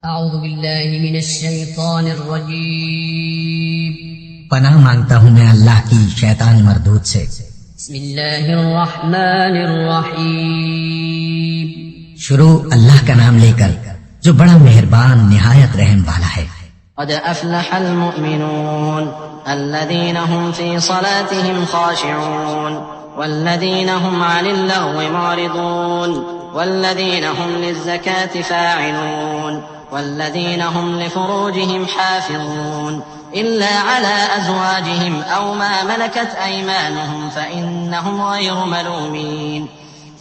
اعوذ باللہ من الشیطان الرجیم پناہ مانگتا ہوں میں اللہ کی شیطان مردود سے۔ بسم اللہ الرحمن الرحیم شروع اللہ کا نام لے کر جو بڑا مہربان نہایت رحم والا ہے۔ قد افلح المؤمنون الذين هم في صلاتهم خاشعون والذين هم عن اللغو معرضون والذين هم للزكاة فاعلون والذين هم لفروجهم حافظون إلا على أزواجهم أو ما ملكت أيمانهم فإنهم غير ملومين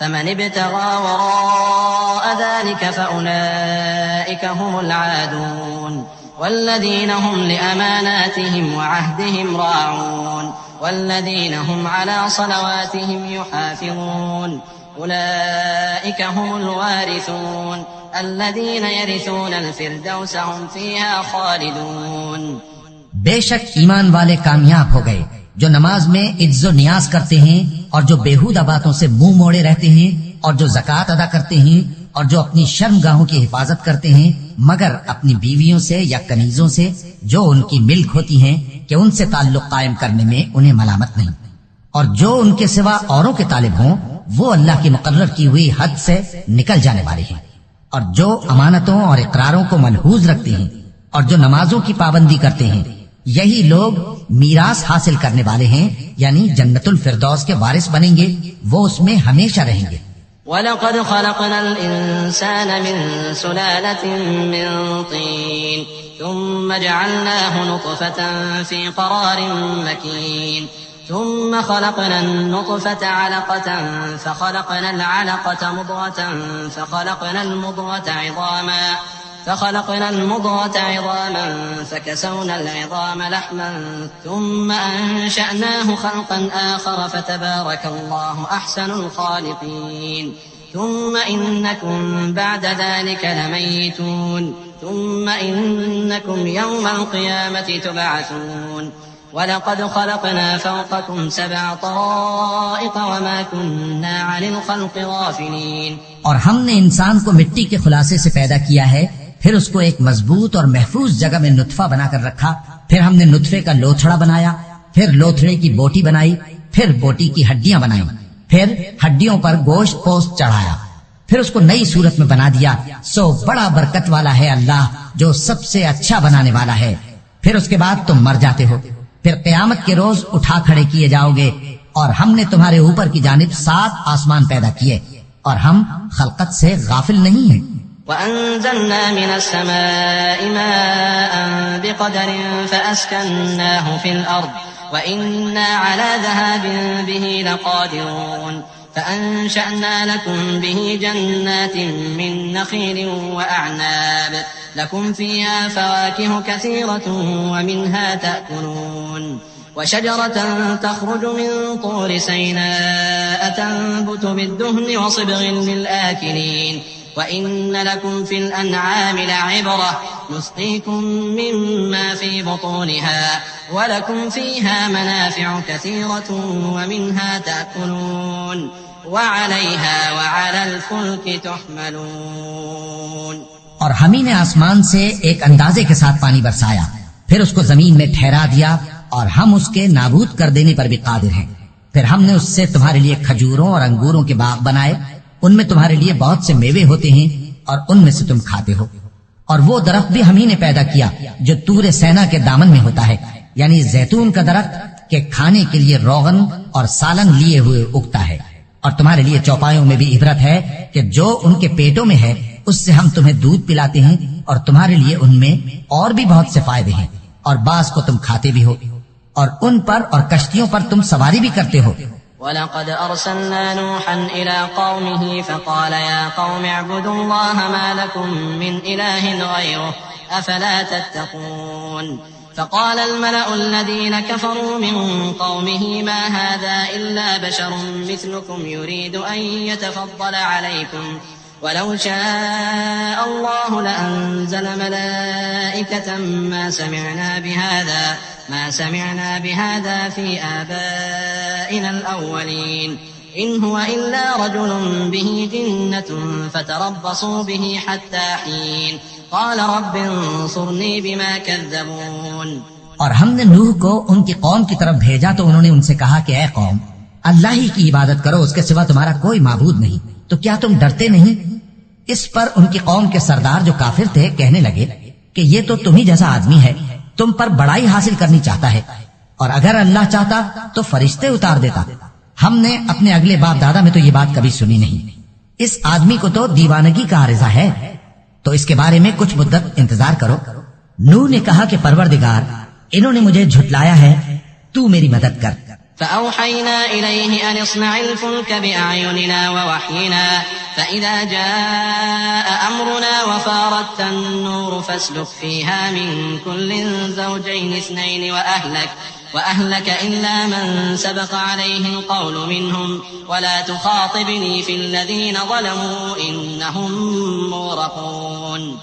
فمن ابتغى وراء ذلك فأولئك هم العادون والذين هم لأماناتهم وعهدهم راعون والذين هم على صلواتهم يحافظون أولئك هم الوارثون الذين يرثون الفردوس هم فيها خالدون۔ بے شک ایمان والے کامیاب ہو گئے جو نماز میں عز و نیاز کرتے ہیں اور جو بیہودہ باتوں سے منہ موڑے رہتے ہیں اور جو زکوٰۃ ادا کرتے ہیں اور جو اپنی شرم گاہوں کی حفاظت کرتے ہیں مگر اپنی بیویوں سے یا کنیزوں سے جو ان کی ملک ہوتی ہیں کہ ان سے تعلق قائم کرنے میں انہیں ملامت نہیں، اور جو ان کے سوا اوروں کے طالب ہوں وہ اللہ کی مقرر کی ہوئی حد سے نکل جانے والے ہیں، اور جو امانتوں اور اقراروں کو ملحوظ رکھتے ہیں اور جو نمازوں کی پابندی کرتے ہیں یہی لوگ میراث حاصل کرنے والے ہیں، یعنی جنت الفردوس کے وارث بنیں گے، وہ اس میں ہمیشہ رہیں گے۔ وَلَقَدْ خَلَقْنَا الْإِنسَانَ مِنْ سُلَالَةٍ مِّن طِينٍ ثُمَّ جَعَلْنَاهُ نُطْفَةً فِي قَرَارٍ مَّكِينٍ ثُمَّ خَلَقْنَا النُّطْفَةَ عَلَقَةً فَخَلَقْنَا الْعَلَقَةَ مُضْغَةً فخلقنا المضغة عظاما فكسونا العظام لحما ثم أنشأناه خلقا آخر فتبارك الله أحسن الخالقين ثم إنكم بعد ذلك لميتون ثم إنكم يوم القيامة تبعثون وَلَقَدْ خَلَقْنَا فَوْقَكُمْ سَبْعَ طَرَائِقَ وَمَا كُنَّا عَنِ الْخَلْقِ غَافِلِينَ۔ اور ہم نے انسان کو مٹی کے خلاصے سے پیدا کیا ہے، پھر اس کو ایک مضبوط اور محفوظ جگہ میں نطفہ بنا کر رکھا، پھر ہم نے نطفے کا لوتھڑا بنایا، پھر لوتھڑے کی بوٹی بنائی، پھر بوٹی کی ہڈیاں بنائیں، پھر ہڈیوں پر گوشت پوست چڑھایا، پھر اس کو نئی صورت میں بنا دیا۔ سو بڑا برکت والا ہے اللہ جو سب سے اچھا بنانے والا ہے۔ پھر اس کے بعد تم مر جاتے ہو، پھر قیامت کے روز اٹھا کھڑے کیے جاؤ گے، اور ہم نے تمہارے اوپر کی جانب 7 آسمان پیدا کیے، اور ہم خلقت سے غافل نہیں ہیں۔ وَأَنزَلْنَا مِنَ السَّمَاءِ مَاءً بِقَدَرٍ فَأَسْكَنَّاهُ فِي الْأَرْضِ وَإِنَّا عَلَى ذَهَابٍ بِهِ لَقَادِرُونَ فَأَنشَأْنَا لَكُمْ بِهِ جَنَّاتٍ مِّن نَخِيلٍ وَأَعْنَابٍ لَكُمْ فِيهَا فَوَاكِهُ كَثِيرَةٌ وَمِنْهَا تَأْكُلُونَ وَشَجَرَةً تَخْرُجُ مِن طُورِ سَيْنَاءَ تَنبُتُ بِالدُّهْنِ وَصِبْغٍ لِّلْآكِلِينَ وَإِنَّ لَكُمْ فِي الْأَنْعَامِ لَعِبْرَةً نُسْقِيكُم مِّمَّا فِي بُطُونِهَا وَلَكُمْ فِيهَا مَنَافِعُ كَثِيرَةٌ وَمِنْهَا تَأْكُلُونَ وَعَلَيْهَا وَعَلَى الْفُلْكِ تُحْمَلُونَ۔ اور ہم ہی نے آسمان سے ایک اندازے کے ساتھ پانی برسایا، پھر اس کو زمین میں ٹھہرا دیا، اور ہم اس کے نابود کر دینے پر بھی قادر ہیں۔ پھر ہم نے اس سے تمہارے لیے کھجوروں اور انگوروں کے باغ بنائے، ان میں تمہارے لیے بہت سے میوے ہوتے ہیں اور ان میں سے تم کھاتے ہو۔ اور وہ درخت بھی ہم ہی نے پیدا کیا جو طور سینا کے دامن میں ہوتا ہے، یعنی زیتون کا درخت کہ کھانے کے لیے روغن اور سالن لیے ہوئے اگتا ہے۔ اور تمہارے لیے چوپایوں میں بھی عبرت ہے کہ جو ان کے پیٹوں میں ہے اس سے ہم تمہیں دودھ پلاتے ہیں، اور تمہارے لیے ان میں اور بھی بہت سے فائدے ہیں، اور بعض کو تم کھاتے بھی ہو، اور ان پر اور کشتیوں پر تم سواری بھی کرتے ہو۔ وَلَقَدْ أَرْسَلْنَا نُوحًا إِلَىٰ قَوْمِهِ فَقَالَ يَا قَوْمِ اعْبُدُوا اللَّهَ مَا لَكُم مِّنْ إِلَٰهٍ غَيْرُهُ أَفَلَا تَتَّقُونَ فَقَالَ الْمَلَأُ الَّذِينَ كَفَرُوا مِن قَوْمِهِ مَا هَٰذَا إِلَّا بَشَرٌ مِّثْلُكُمْ يُرِيدُ أَن يَتَفَضَّلَ عَلَيْكُمْ وَلَوْ شَاءَ اللَّهُ لَأَنزَلَ مَلَائِكَةً ما سمعنا بهذا في آبائنا الأولين إن هو إلا رجل به جنة فتربصوا به حتى حين قال رب انصرني بما كذبون اور ہم نے نوح کو ان کی قوم کی طرف بھیجا تو انہوں نے ان سے کہا کہ اے قوم، اللہ ہی کی عبادت کرو، اس کے سوا تمہارا کوئی معبود نہیں، تو کیا تم ڈرتے نہیں؟ اس پر ان کی قوم کے سردار جو کافر تھے کہنے لگے کہ یہ تو تمہیں جیسا آدمی ہے، تم پر بڑائی حاصل کرنی چاہتا ہے، اور اگر اللہ چاہتا تو فرشتے اتار دیتا۔ ہم نے اپنے اگلے باپ دادا میں تو یہ بات کبھی سنی نہیں، اس آدمی کو تو دیوانگی کا عارضہ ہے، تو اس کے بارے میں کچھ مدت انتظار کرو۔ نوح نے کہا کہ پروردگار، انہوں نے مجھے جھٹلایا ہے، تو میری مدد کر۔ فأوحينا إليه أن اصنع الفلك بأعيننا ووحينا فإذا جاء أمرنا وفارت النور فاسلك فيها من كل زوجين اثنين وأهلك إلا من سبق عليه القول منهم ولا تخاطبني في الذين ظلموا إنهم مغرقون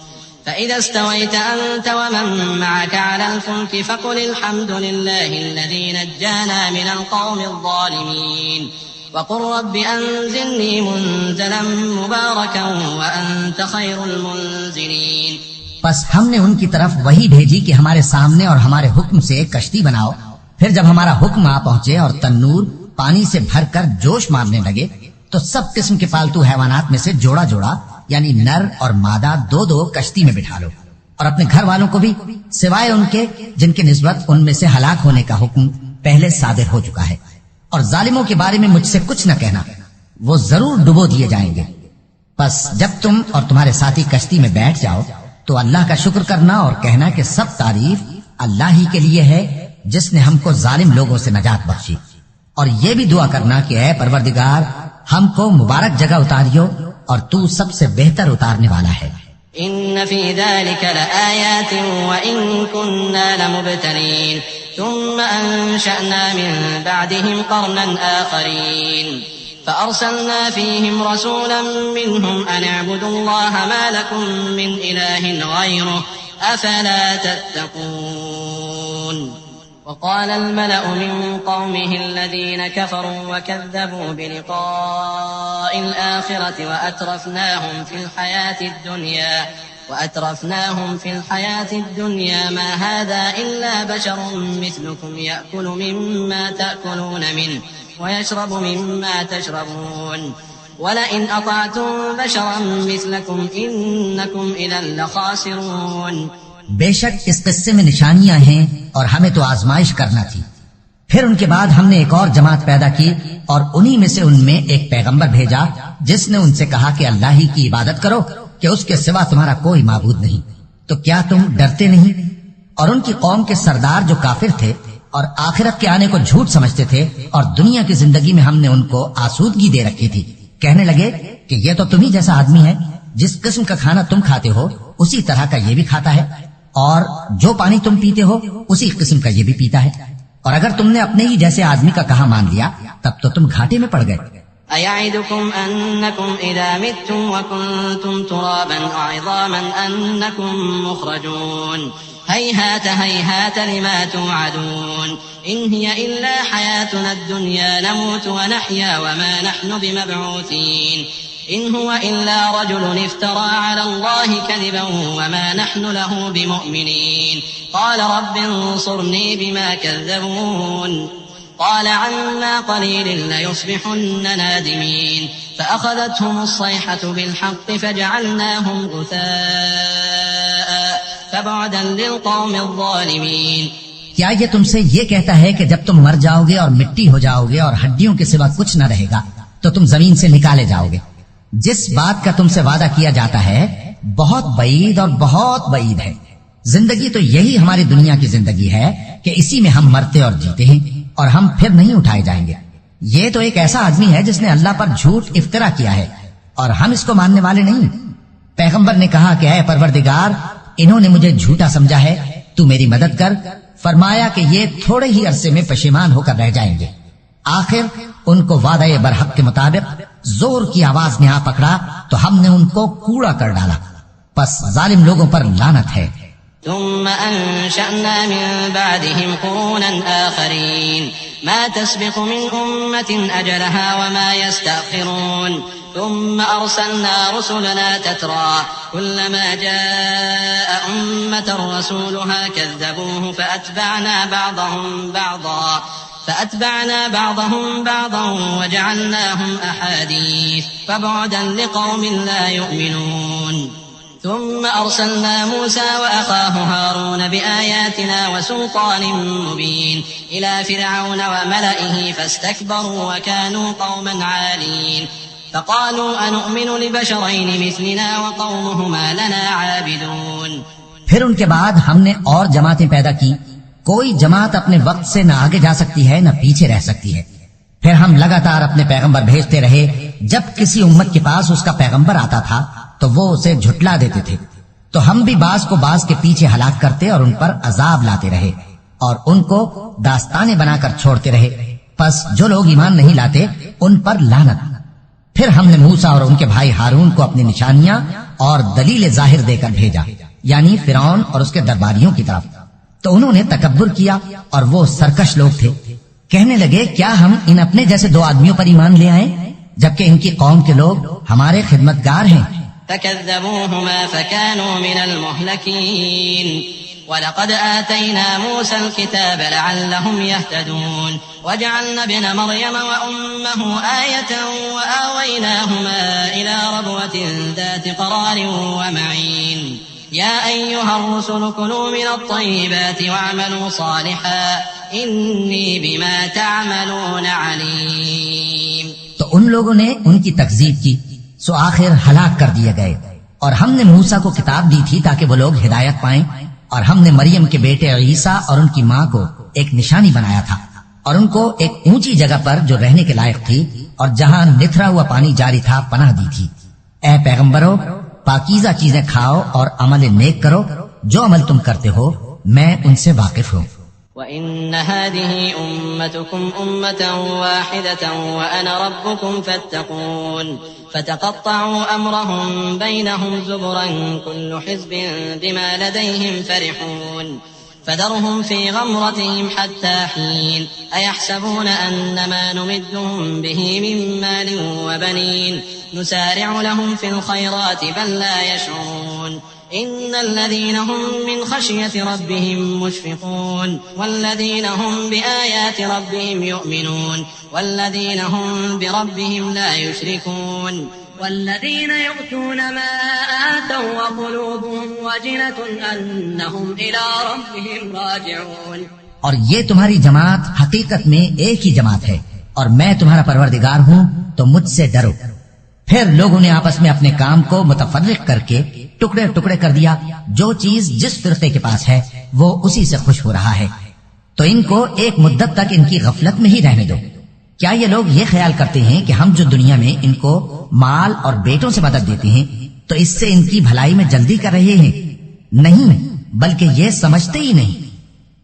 فإذا استويت أنت ومن معك على الفلك فقل الحمد لله الذي نجانا من القوم الظالمين وقل رب أنزلني منزلا مباركا وأنت خير المنزلين۔ پس ہم نے ان کی طرف وہی بھیجی کہ ہمارے سامنے اور ہمارے حکم سے ایک کشتی بناؤ، پھر جب ہمارا حکم آ پہنچے اور تنور پانی سے بھر کر جوش مارنے لگے تو سب قسم کے پالتو حیوانات میں سے جوڑا جوڑا یعنی نر اور مادہ دو دو کشتی میں بٹھا لو، اور اپنے گھر والوں کو بھی سوائے ان کے جن کے نسبت ان میں سے ہلاک ہونے کا حکم پہلے صادر ہو چکا ہے، اور ظالموں کے بارے میں مجھ سے کچھ نہ کہنا، وہ ضرور ڈبو دیے جائیں گے۔ پس جب تم اور تمہارے ساتھی کشتی میں بیٹھ جاؤ تو اللہ کا شکر کرنا اور کہنا کہ سب تعریف اللہ ہی کے لیے ہے جس نے ہم کو ظالم لوگوں سے نجات بخشی، اور یہ بھی دعا کرنا کہ اے پروردگار ہم کو مبارک جگہ اتاریو اور تو سب سے بہتر اتارنے والا ہے۔ إن في ذلك لآيات وإن كنا لمبتلين ثم أنشأنا من بعدهم قرنا آخرين فأرسلنا فيهم رسولا منهم أن اعبدوا الله ما لكم من إله غيره أفلا تتقون۔ وقال الملأ من قومه الذين كفروا وكذبوا بلقاء الآخرة وأترفناهم في الحياة الدنيا ما هذا إلا بشر مثلكم يأكل مما تأكلون منه ويشرب مما تشربون ولئن أطعتم بشرا مثلكم إنكم إذا لخاسرون۔ بے شک اس قصے میں نشانیاں ہیں اور ہمیں تو آزمائش کرنا تھی۔ پھر ان کے بعد ہم نے ایک اور جماعت پیدا کی اور انہی میں سے ان میں ایک پیغمبر بھیجا جس نے ان سے کہا کہ اللہ ہی کی عبادت کرو کہ اس کے سوا تمہارا کوئی معبود نہیں، تو کیا تم ڈرتے نہیں؟ اور ان کی قوم کے سردار جو کافر تھے اور آخرت کے آنے کو جھوٹ سمجھتے تھے اور دنیا کی زندگی میں ہم نے ان کو آسودگی دے رکھی تھی، کہنے لگے کہ یہ تو تمہیں جیسا آدمی ہے، جس قسم کا کھانا تم کھاتے ہو اسی طرح کا یہ بھی کھاتا ہے، اور جو پانی تم پیتے ہو اسی قسم کا یہ بھی پیتا ہے، اور اگر تم نے اپنے ہی جیسے آدمی کا کہا مان لیا تب تو تم گھاٹے میں پڑ گئے۔ أَيَعِدُكُمْ أَنَّكُمْ إِذَا مِتُّمْ وَكُنْتُمْ تُرَابًا وَعِظَامًا أَنَّكُمْ مُخْرَجُونَ هَيْهَاتَ هَيْهَاتَ لِمَا تُوعَدُونَ إِنْ هِيَ إِلَّا حَيَاتُنَا الدُّنْيَا نَمُوتُ وَنَحْيَا وَمَا نَحْنُ بِمَبْعُوثِينَ إِنْ هُوَ إِلَّا رَجُلٌ افْتَرَى عَلَى اللَّهِ كَذِبًا وَمَا نَحْنُ لَهُ بِمُؤْمِنِينَ قَالَ رَبِّ انصُرْنِي بِمَا كَذَّبُونِ قال عما قليل ليصبحن نادمين فأخذتهم الصيحة بالحق فجعلناهم غثاء فبعدا للقوم الظالمين۔ کیا یہ تم سے یہ کہتا ہے کہ جب تم مر جاؤ گے اور مٹی ہو جاؤ گے اور ہڈیوں کے سوا کچھ نہ رہے گا تو تم زمین سے نکالے جاؤ گے؟ جس بات کا تم سے وعدہ کیا جاتا ہے بہت بعید اور بہت بعید ہے۔ زندگی تو یہی ہماری دنیا کی زندگی ہے کہ اسی میں ہم مرتے اور جیتے ہیں اور ہم پھر نہیں اٹھائے جائیں گے۔ یہ تو ایک ایسا آدمی ہے جس نے اللہ پر جھوٹ افطرا کیا ہے اور ہم اس کو ماننے والے نہیں۔ پیغمبر نے کہا کہ اے پروردگار انہوں نے مجھے جھوٹا سمجھا ہے، تو میری مدد کر۔ فرمایا کہ یہ تھوڑے ہی عرصے میں پشیمان ہو کر رہ جائیں گے۔ آخر ان کو وعدہ برحق کے مطابق زور کی آواز نے آ پکڑا تو ہم نے ان کو کوڑا کر ڈالا، پس ظالم لوگوں پر لعنت ہے۔ ثم أنشأنا من بعدهم قرونا آخرين ما تسبق من أمة أجلها وما يستأخرون ثم أرسلنا رسلنا تترى كلما جاء أمة رسولها كذبوه فأتبعنا بعضهم بعضا وجعلناهم أحاديث فبعدا لقوم لا يؤمنون ثم أرسلنا موسى وأخاه هارون بآياتنا وسلطان مبين إلى فرعون وملئه فاستكبروا وكانوا قوما عالين فقالوا أنؤمن لبشرين مثلنا وقومهما لنا عابدون. پھر ان کے بعد ہم نے اور جماعتیں پیدا کی. کوئی جماعت اپنے وقت سے نہ آگے جا سکتی ہے نہ پیچھے رہ سکتی ہے. پھر ہم لگاتار اپنے پیغمبر بھیجتے رہے. جب کسی امت کے پاس اس کا پیغمبر آتا تھا تو وہ اسے جھٹلا دیتے تھے. تو ہم بھی بعض کو بعض کے پیچھے ہلاک کرتے اور ان پر عذاب لاتے رہے اور ان کو داستانیں بنا کر چھوڑتے رہے. پس جو لوگ ایمان نہیں لاتے ان پر لعنت. پھر ہم نے موسیٰ اور ان کے بھائی ہارون کو اپنی نشانیاں اور دلیل ظاہر دے کر بھیجا، یعنی فرعون اور اس کے درباریوں کی طرف. تو انہوں نے تکبر کیا اور وہ سرکش لوگ تھے. کہنے لگے کیا ہم ان اپنے جیسے دو آدمیوں پر ایمان لے آئیں جبکہ ان کی قوم کے لوگ ہمارے خدمتگار ہیں. فكذبوهما فكانوا من المهلكين وَلَقَدْ آتَيْنَا مُوسَى الْكِتَابَ لَعَلَّهُمْ يَهْتَدُونَ وَجَعَلْنَا ابْنَ مَرْيَمَ وَأُمَّهُ آيَةً وَآوَيْنَاهُمَا إِلَى رَبْوَةٍ ذَاتِ قَرَارٍ وَمَعِينٍ يَا أَيُّهَا الرُّسُلُ كُلُوا مِنَ الطَّيِّبَاتِ وَاعْمَلُوا صَالِحًا إِنِّي بِمَا تَعْمَلُونَ عَلِيمٌ. تو ان لوگوں نے ان کی تکذیب کی سو آخر ہلاک کر دیے گئے. اور ہم نے موسیٰ کو کتاب دی تھی تاکہ وہ لوگ ہدایت پائیں، اور ہم نے مریم کے بیٹے عیسیٰ اور ان کی ماں کو ایک نشانی بنایا تھا اور ان کو ایک اونچی جگہ پر جو رہنے کے لائق تھی اور جہاں نتھرا ہوا پانی جاری تھا پناہ دی تھی. اے پیغمبرو، پاکیزہ چیزیں کھاؤ اور عمل نیک کرو. جو عمل تم کرتے ہو میں ان سے واقف ہوں. وَإِنَّ هَذِهِ أُمَّتُكُمْ أُمَّةً وَاحِدَةً وَأَنَا رَبُّكُمْ فَاتَّقُونِ فتقطعوا أمرهم بينهم زبرا كل حزب بما لديهم فرحون فذرهم في غمرتهم حتى حين أيحسبون أن ما نمدهم به من مال وبنين نسارع لهم في الخيرات بل لا يشعرون إن الذين هم من خشية ربهم مشفقون والذين هم بآيات ربهم يؤمنون والذين هم بربهم لا يشركون والذين يؤتون ما آتوا وقلوبهم وجلة أنهم إلى ربهم راجعون. اور یہ تمہاری جماعت حقیقت میں ایک ہی جماعت ہے اور میں تمہارا پروردگار ہوں تو مجھ سے ڈرو. پھر لوگوں نے آپس میں اپنے کام کو متفرق کر کے ٹکڑے ٹکڑے کر دیا. جو چیز جس فرقے کے پاس ہے وہ اسی سے خوش ہو رہا ہے. تو ان کو ایک مدت تک ان کی غفلت میں ہی رہنے دو. کیا یہ لوگ یہ خیال کرتے ہیں کہ ہم جو دنیا میں ان کو مال اور بیٹوں سے مدد دیتے ہیں تو اس سے ان کی بھلائی میں جلدی کر رہے ہیں؟ نہیں، بلکہ یہ سمجھتے ہی نہیں.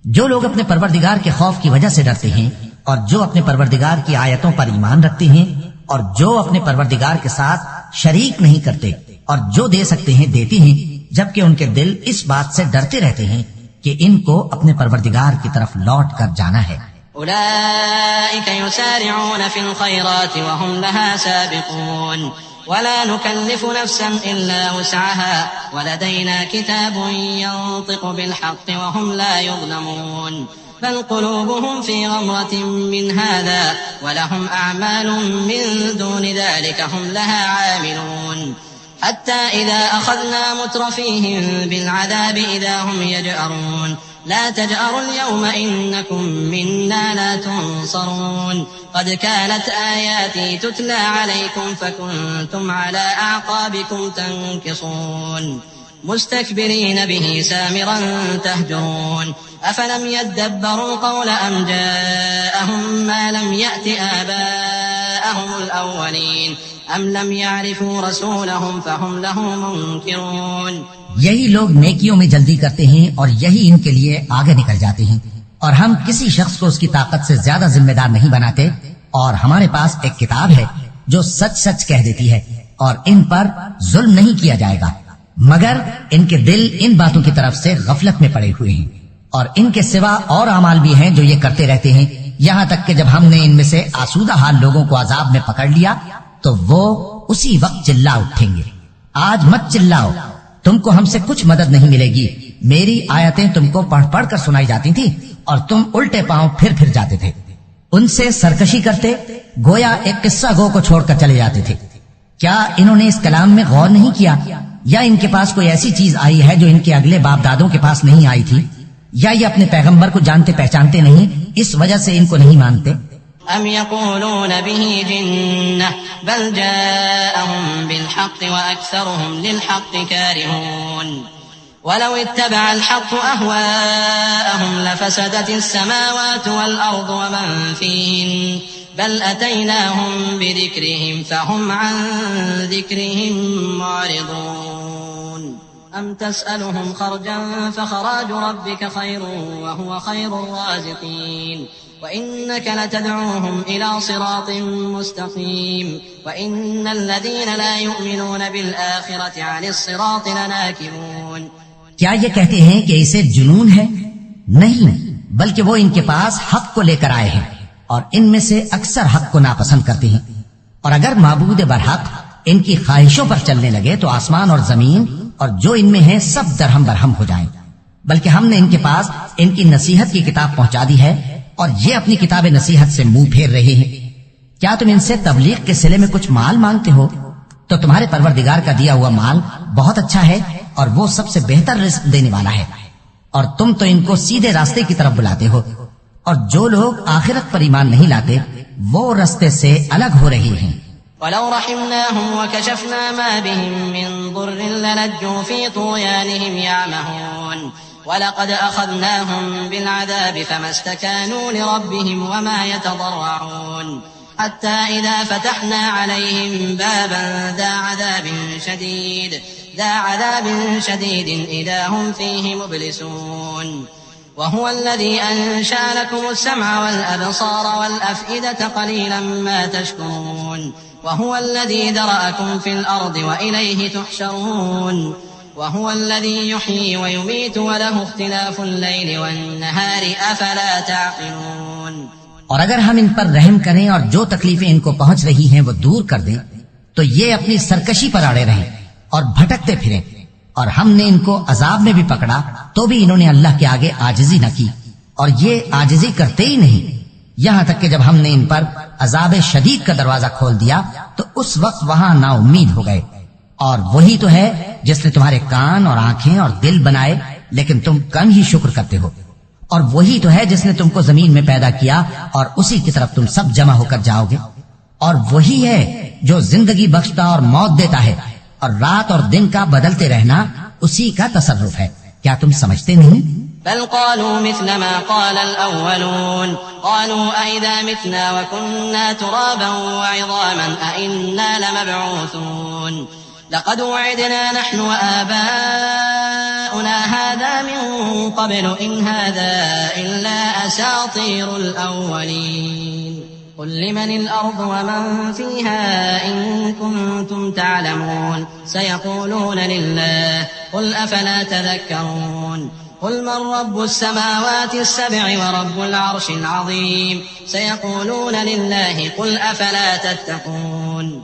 جو لوگ اپنے پروردگار کے خوف کی وجہ سے ڈرتے ہیں اور جو اپنے پروردگار کی آیتوں پر ایمان رکھتے ہیں اور جو اپنے پروردگار کے ساتھ شریک نہیں کرتے اور جو دے سکتے ہیں دیتے ہیں، جبکہ ان کے دل اس بات سے ڈرتے رہتے ہیں کہ ان کو اپنے پروردگار کی طرف لوٹ کر جانا ہے. أولئك يسارعون في الخيرات وهم لها سابقون ولا نكلف نفسا إلا وسعها ولدينا كتاب ينطق بالحق وهم لا يظلمون بل قلوبهم في غمرة من هذا ولهم أعمال من دون ذلك هم لها عاملون حتى إذا أخذنا مترفيهم بالعذاب إذا هم يجأرون لا تجأروا اليوم إنكم منا لا تنصرون قد كانت آياتي تتلى عليكم فكنتم على أعقابكم تنكصون مستكبرين به سامرا تهجرون أفلم يدبروا القول أم جاءهم ما لم يأت آباءهم الأولين أم لم يعرفوا رسولهم فهم له منكرون. یہی لوگ نیکیوں میں جلدی کرتے ہیں اور یہی ان کے لیے آگے نکل جاتے ہیں اور ہم کسی شخص کو اس کی طاقت سے زیادہ ذمہ دار نہیں بناتے اور ہمارے پاس ایک کتاب ہے جو سچ سچ کہہ دیتی ہے اور ان پر ظلم نہیں کیا جائے گا، مگر ان کے دل ان باتوں کی طرف سے غفلت میں پڑے ہوئے ہیں اور ان کے سوا اور اعمال بھی ہیں جو یہ کرتے رہتے ہیں، یہاں تک کہ جب ہم نے ان میں سے آسودہ حال لوگوں کو عذاب میں پکڑ لیا تو وہ اسی وقت چلا اٹھیں گے. آج مت چلاؤ، تم کو ہم سے کچھ مدد نہیں ملے گی. میری آیتیں تم کو پڑھ پڑھ کر سنائی جاتی تھی اور تم الٹے پاؤں پھر جاتے تھے. ان سے سرکشی کرتے گویا ایک قصہ گو کو چھوڑ کر چلے جاتے تھے. کیا انہوں نے اس کلام میں غور نہیں کیا؟ یا ان کے پاس کوئی ایسی چیز آئی ہے جو ان کے اگلے باپ دادوں کے پاس نہیں آئی تھی؟ یا یہ اپنے پیغمبر کو جانتے پہچانتے نہیں، اس وجہ سے ان کو نہیں مانتے؟ ام يقولون به جنة بل جاءهم بالحق وأكثرهم للحق كارهون ولو اتبع الحق أهواءهم لفسدت السماوات والأرض ومن فيهن بل أتيناهم بذكرهم فهم عن ذكرهم معرضون أم تسألهم خرجا فخراج ربك خير وهو خير الرازقين وإنك لتدعوهم إلى صراط مستقيم وإن الذين لا يؤمنون بالآخرة عن الصراط لناكبون. کیا یہ کہتے ہیں کہ اسے جنون ہے؟ نہیں، بلکہ وہ ان کے پاس حق کو لے کر آئے ہیں اور ان میں سے اکثر حق کو ناپسند کرتے ہیں. اور اگر معبود برحق ان کی خواہشوں پر چلنے لگے تو آسمان اور زمین اور جو ان میں ہے سب درہم برہم ہو جائیں. بلکہ ہم نے ان کے پاس ان کی نصیحت کی کتاب پہنچا دی ہے اور یہ اپنی کتاب نصیحت سے منہ پھیر رہے ہیں. کیا تم ان سے تبلیغ کے صلے میں کچھ مال مانگتے ہو؟ تو تمہارے پروردگار کا دیا ہوا مال بہت اچھا ہے اور وہ سب سے بہتر رزق دینے والا ہے. اور تم تو ان کو سیدھے راستے کی طرف بلاتے ہو، اور جو لوگ آخرت پر ایمان نہیں لاتے وہ راستے سے الگ ہو رہے ہیں. ولو رحمناهم وكشفنا ما بهم من ضر للجوا في طغيانهم يعمهون ولقد أخذناهم بالعذاب فما استكانوا لربهم وما يتضرعون حتى إذا فتحنا عليهم بابا ذا عذاب شديد إذا هم فيه مبلسون وهو الذي أنشأ لكم السمع والأبصار والأفئدة قليلا ما تشكرون وهو الذي ذرأكم في الأرض وإليه تحشرون وهو الذي يحيي ويميت وله اختلاف الليل والنهار أفلا تعقلون. اور اگر ہم ان پر رحم کریں اور جو تکلیفیں ان کو پہنچ رہی ہیں وہ دور کر دیں تو یہ اپنی سرکشی پر اڑے رہیں اور بھٹکتے پھریں. اور ہم نے ان کو عذاب میں بھی پکڑا تو بھی انہوں نے اللہ کے آگے عاجزی نہ کی، اور یہ عاجزی کرتے ہی نہیں، یہاں تک کہ جب ہم نے ان پر عذاب شدید کا دروازہ کھول دیا تو اس وقت وہاں نا امید ہو گئے. اور وہی تو ہے جس نے تمہارے کان اور آنکھیں اور دل بنائے لیکن تم کم ہی شکر کرتے ہو. اور وہی تو ہے جس نے تم کو زمین میں پیدا کیا اور اسی کی طرف تم سب جمع ہو کر جاؤ گے. اور وہی ہے جو زندگی بخشتا اور موت دیتا ہے، اور رات اور دن کا بدلتے رہنا اسی کا تصرف ہے. کیا تم سمجھتے نہیں؟ بل قالوا مثل ما قال الأولون قالوا أئذا متنا وكنا ترابا وعظاما أئنا لمبعوثون لقد وعدنا نحن وآباؤنا هذا من قبل إن هذا إلا أساطير الأولين قل لمن الأرض ومن فيها إن كنتم تعلمون سيقولون لله قل أفلا تذكرون قل من رب السماوات السبع ورب العرش العظيم سيقولون لله قل أفلا تتقون.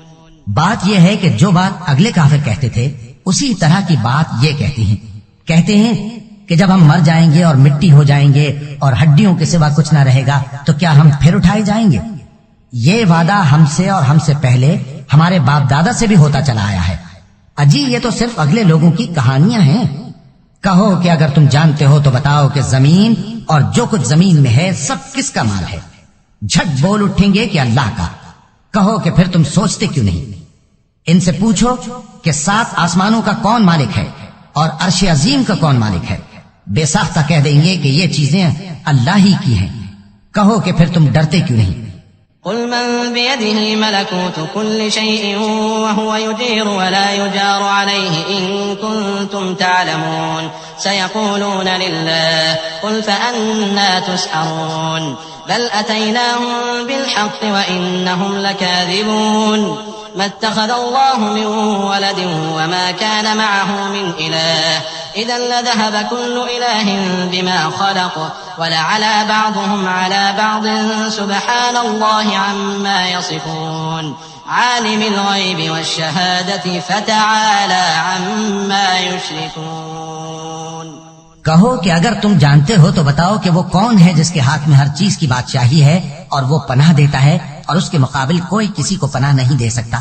بات یہ ہے کہ جو بات اگلے کافر کہتے تھے اسی طرح کی بات یہ کہتے ہیں کہ جب ہم مر جائیں گے اور مٹی ہو جائیں گے اور ہڈیوں کے سوا کچھ نہ رہے گا تو کیا ہم پھر اٹھائے جائیں گے؟ یہ وعدہ ہم سے اور ہم سے پہلے ہمارے باپ دادا سے بھی ہوتا چلا آیا ہے. اجی یہ تو صرف اگلے لوگوں کی کہانیاں ہیں. کہو کہ اگر تم جانتے ہو تو بتاؤ کہ زمین اور جو کچھ زمین میں ہے سب کس کا مال ہے؟ جھٹ بول اٹھیں گے کہ اللہ کا. کہو کہ پھر تم سوچتے کیوں نہیں؟ ان سے پوچھو کہ 7 آسمانوں کا کون مالک ہے اور عرش عظیم کا کون مالک ہے. بے ساختہ کہہ دیں گے کہ یہ چیزیں اللہ ہی کی ہیں. کہو کہ پھر تم ڈرتے کیوں نہیں؟ قل من بيده ملكوت كل شيء وهو يجير ولا يجار عليه إن كنتم تعلمون سيقولون لله قل فأنا تسحرون بل أتيناهم بالحق وإنهم لكاذبون ما اتخذ الله من ولد وما كان معه من إله إذا لذهب كل إله بما خلق ولعلى بعضهم على بعض سبحان الله عما يصفون عالم الغيب والشهادة فتعالى عما يشركون. کہو کہ اگر تم جانتے ہو تو بتاؤ کہ وہ کون ہے جس کے ہاتھ میں ہر چیز کی بادشاہی ہے اور وہ پناہ دیتا ہے اور اس کے مقابل کوئی کسی کو پناہ نہیں دے سکتا.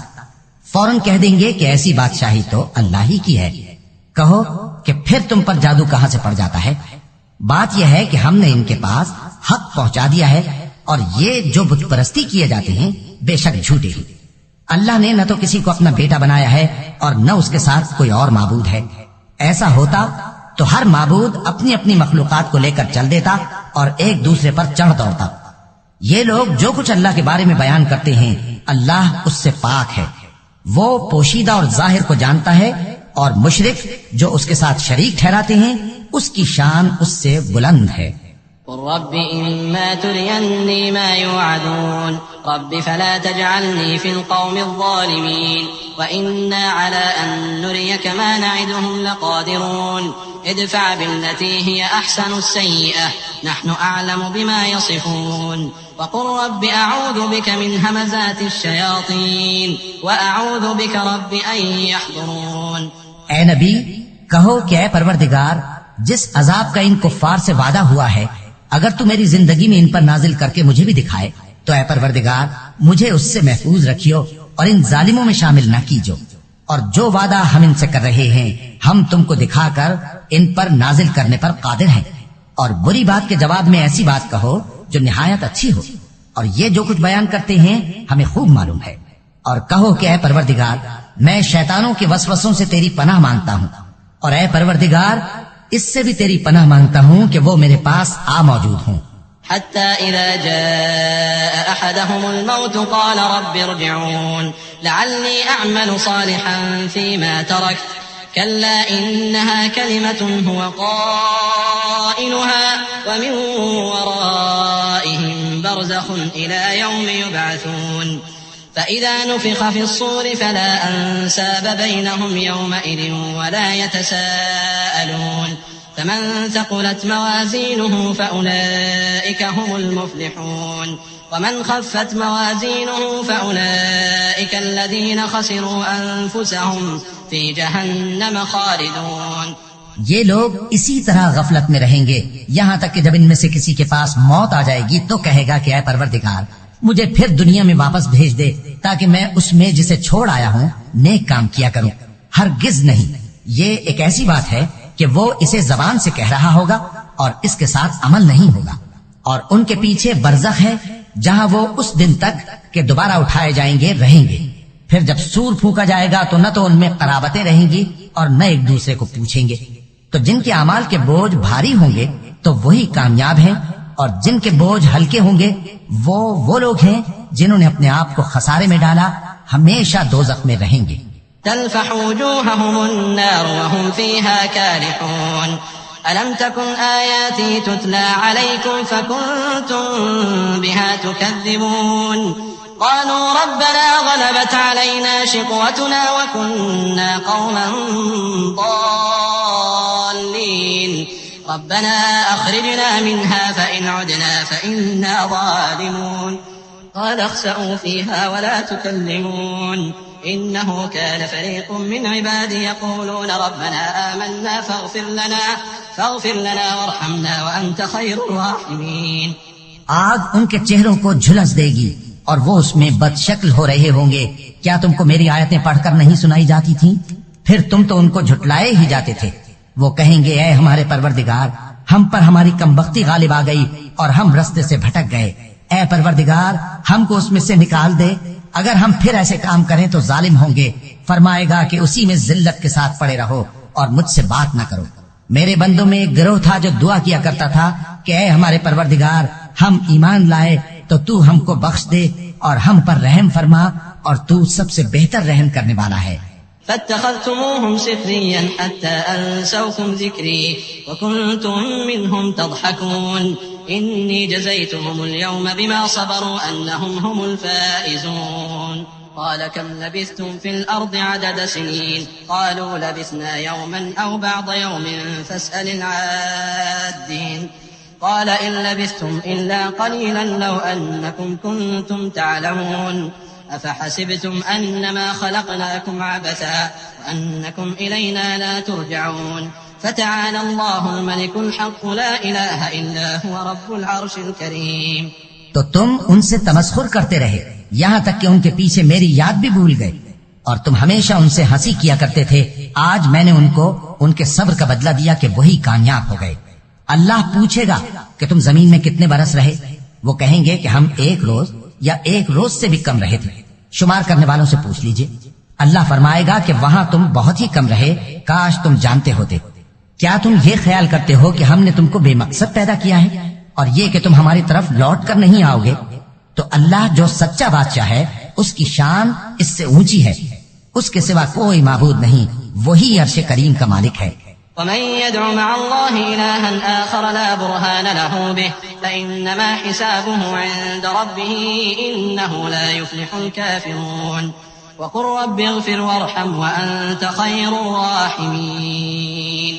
فوراً کہہ دیں گے کہ ایسی بادشاہی تو اللہ ہی کی ہے. کہو کہ پھر تم پر جادو کہاں سے پڑ جاتا ہے؟ بات یہ ہے کہ ہم نے ان کے پاس حق پہنچا دیا ہے اور یہ جو بت پرستی کیے جاتے ہیں بے شک جھوٹے ہیں. اللہ نے نہ تو کسی کو اپنا بیٹا بنایا ہے اور نہ اس کے ساتھ کوئی اور معبود ہے. ایسا ہوتا تو ہر معبود اپنی اپنی مخلوقات کو لے کر چل دیتا اور ایک دوسرے پر چڑھ دوڑتا. یہ لوگ جو کچھ اللہ کے بارے میں بیان کرتے ہیں اللہ اس سے پاک ہے. وہ پوشیدہ اور ظاہر کو جانتا ہے اور مشرک جو اس کے ساتھ شریک ٹھہراتے ہیں اس کی شان اس سے بلند ہے. قل رب إما تريني ما يوعدون رب فلا تجعلني في القوم الظالمين وإنا على أن نريك ما نعدهم لقادرون ادفع بالتي هي أحسن السيئة نحن أعلم بما يصفون وقل رب أعوذ بك من همزات الشياطين وأعوذ بك رب أن يحضرون. اے نبی کہو کہ اے پروردگار جس عذاب کا ان کفار سے وعدہ ہوا ہے اگر تو میری زندگی میں ان پر نازل کر کے مجھے بھی دکھائے تو اے پروردگار مجھے اس سے محفوظ رکھیو اور ان ظالموں میں شامل نہ کیجو. اور جو وعدہ ہم ان سے کر رہے ہیں ہم تم کو دکھا کر ان پر نازل کرنے پر قادر ہیں. اور بری بات کے جواب میں ایسی بات کہو جو نہایت اچھی ہو. اور یہ جو کچھ بیان کرتے ہیں ہمیں خوب معلوم ہے. اور کہو کہ اے پروردگار میں شیطانوں کے وسوسوں سے تیری پناہ مانگتا ہوں اور اے پروردگار اس سے بھی تیری پناہ مانگتا ہوں کہ وہ میرے پاس آ موجود ہوں. حتى إذا جاء أحدهم الموت قال رب ارجعون لعلي أعمل صالحا فيما تركت كلا إنها كلمة هو قائلها ومن ورائهم برزخ إلى يوم يبعثون فإذا نفخ في الصور فلا أنساب بينهم يومئذ ولا يتساءلون فمن ثقلت موازينه فأولئك هم المفلحون ومن خفت موازينه فأولئك الذين خسروا أنفسهم في جهنم خالدون. یہ لوگ اسی طرح غفلت میں رہیں گے یہاں تک کہ جب ان میں سے کسی کے پاس موت آ جائے گی تو کہے گا کہ اے پروردگار مجھے پھر دنیا میں واپس بھیج دے تاکہ میں اس میں جسے چھوڑ آیا ہوں نیک کام کیا کروں. ہرگز نہیں. یہ ایک ایسی بات ہے کہ وہ اسے زبان سے کہہ رہا ہوگا اور اس کے ساتھ عمل نہیں ہوگا. اور ان کے پیچھے برزخ ہے جہاں وہ اس دن تک کہ دوبارہ اٹھائے جائیں گے رہیں گے. پھر جب سور پھونکا جائے گا تو نہ تو ان میں قرابتیں رہیں گی اور نہ ایک دوسرے کو پوچھیں گے. تو جن کے اعمال کے بوجھ بھاری ہوں گے تو وہی کامیاب ہیں اور جن کے بوجھ ہلکے ہوں گے وہ لوگ ہیں جنہوں نے اپنے آپ کو خسارے میں ڈالا ہمیشہ دوزخ میں رہیں گے. تلفح وجوههم النار وهم فيها كالحون ألم تكن آياتي تتلى عليكم فكنتم بها تكذبون قالوا ربنا غلبت علينا شقوتنا وكنا قوما ضالين ربنا أخرجنا منها فإن عدنا فإنا ظالمون قال اخسئوا فيها ولا تكلمون إنه كان فريق من عبادي يقولون ربنا آمنا فاغفر لنا وارحمنا وأنت خير الراحمين. آگ ان کے چہروں کو جھلس دے گی اور وہ اس میں بد شکل ہو رہے ہوں گے. کیا تم کو میری آیتیں پڑھ کر نہیں سنائی جاتی تھیں؟ پھر تم تو ان کو جھٹلائے ہی جاتے تھے. وہ کہیں گے اے ہمارے پروردگار ہم پر ہماری کمبختی غالب آ گئی اور ہم رستے سے بھٹک گئے. اے پروردگار ہم کو اس میں سے نکال دے. اگر ہم پھر ایسے کام کریں تو ظالم ہوں گے. فرمائے گا کہ اسی میں ذلت کے ساتھ پڑے رہو اور مجھ سے بات نہ کرو. میرے بندوں میں ایک گروہ تھا جو دعا کیا کرتا تھا کہ اے ہمارے پروردگار ہم ایمان لائے تو تو ہم کو بخش دے اور ہم پر رحم فرما اور تو سب سے بہتر رحم کرنے والا ہے. فاتخذتموهم سخريا حتى أنسوكم ذكري وكنتم منهم تضحكون إني جزيتهم اليوم بما صبروا أنهم هم الفائزون قال كم لبثتم في الأرض عدد سنين قالوا لبثنا يوما أو بعض يوم فاسأل العادين قال إن لبثتم إلا قليلا لو أنكم كنتم تعلمون أفحسبتم أنما خلقناكم عبثا وأنكم إلينا لا ترجعون فتعالى الله الملك الحق لا إله إلا هو رب العرش الكريم. تو تم ان سے تمسخر کرتے رہے یہاں تک کہ ان کے پیچھے میری یاد بھی بھول گئے، اور تم ہمیشہ ان سے ہنسی کیا کرتے تھے. آج میں نے ان کو ان کے صبر کا بدلہ دیا کہ وہی کامیاب ہو گئے. اللہ پوچھے گا کہ تم زمین میں کتنے برس رہے؟ وہ کہیں گے کہ ہم 1 روز یا 1 روز سے بھی کم رہے تھے. شمار کرنے والوں سے پوچھ لیجئے. اللہ فرمائے گا کہ وہاں تم بہت ہی کم رہے، کاش تم جانتے ہوتے. کیا تم یہ خیال کرتے ہو کہ ہم نے تم کو بے مقصد پیدا کیا ہے اور یہ کہ تم ہماری طرف لوٹ کر نہیں آؤ گے؟ تو اللہ جو سچا بادشاہ ہے اس کی شان اس سے اونچی ہے، اس کے سوا کوئی معبود نہیں، وہی عرش کریم کا مالک ہے. ومن يدع مع الله إلها آخر لا برهان له به فإنما حسابه عند ربه إنه لا يفلح الكافرون وقل رب اغفر وارحم وأنت خير الراحمين.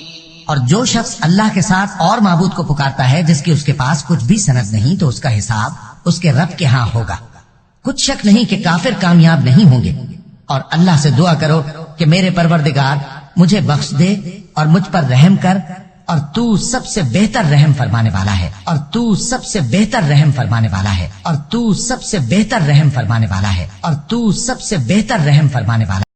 اور جو شخص اللہ کے ساتھ اور معبود کو پکارتا ہے جس کی اس کے پاس کچھ بھی سند نہیں، تو اس کا حساب اس کے رب کے ہاں ہوگا. کچھ شک نہیں کہ کافر کامیاب نہیں ہوں گے. اور اللہ سے دعا کرو کہ میرے پروردگار مجھے بخش دے اور مجھ پر رحم کر، اور تو سب سے بہتر رحم فرمانے والا ہے، اور تو سب سے بہتر رحم فرمانے والا ہے، اور تو سب سے بہتر رحم فرمانے والا ہے، اور تو سب سے بہتر رحم فرمانے والا ہے.